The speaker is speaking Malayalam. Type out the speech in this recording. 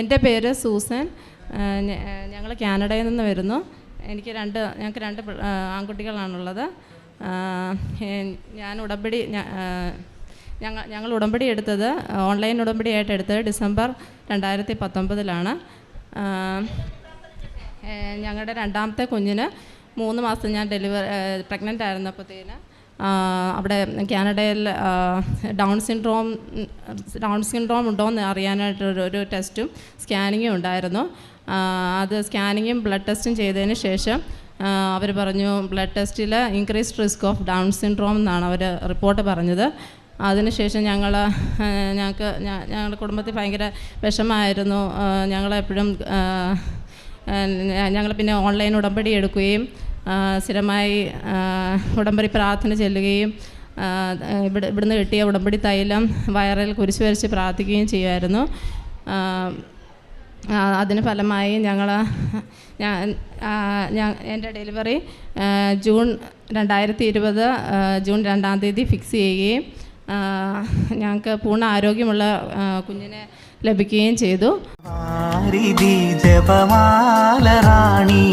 എൻ്റെ പേര് സൂസൻ. ഞങ്ങൾ കാനഡയിൽ നിന്ന് വരുന്നു. ഞങ്ങൾക്ക് രണ്ട് ആൺകുട്ടികളാണുള്ളത്. ഞങ്ങൾ ഉടമ്പടി എടുത്തത് ഓൺലൈൻ ഉടമ്പടിയായിട്ട് എടുത്തത് ഡിസംബർ 2019 ഞങ്ങളുടെ രണ്ടാമത്തെ കുഞ്ഞിന് 3 മാസം ഞാൻ പ്രഗ്നൻ്റ് ആയിരുന്നപ്പോഴത്തേന് അവിടെ കാനഡയിൽ ഡൗൺ സിൻഡ്രോം ഉണ്ടോയെന്ന് അറിയാനായിട്ടൊരു ടെസ്റ്റും സ്കാനിങ്ങും ഉണ്ടായിരുന്നു. അത് സ്കാനിങ്ങും ബ്ലഡ് ടെസ്റ്റും ചെയ്തതിന് ശേഷം അവർ പറഞ്ഞു ബ്ലഡ് ടെസ്റ്റിൽ increased risk of down syndrome എന്നാണ് അവർ റിപ്പോർട്ട് പറഞ്ഞത്. അതിനുശേഷം ഞങ്ങളുടെ കുടുംബത്തിൽ ഭയങ്കര വിഷമമായിരുന്നു. ഞങ്ങളെപ്പോഴും ഞങ്ങൾ പിന്നെ ഓൺലൈൻ ഉടമ്പടി എടുക്കുകയും സ്ഥിരമായി ഉടമ്പടി പ്രാർത്ഥന ചെല്ലുകയും ഇവിടുന്ന് കിട്ടിയ ഉടമ്പടി തൈലം വയറിൽ കുരിശ് വരച്ച് പ്രാർത്ഥിക്കുകയും ചെയ്യുമായിരുന്നു. അതിന് ഫലമായി എൻ്റെ ഡെലിവറി ജൂൺ 2020 ജൂൺ 2-ാം തീയതി ഫിക്സ് ചെയ്യുകയും ഞങ്ങൾക്ക് പൂർണ്ണ ആരോഗ്യമുള്ള കുഞ്ഞിനെ ലഭിക്കുകയും ചെയ്തു. ജപമാല റാണി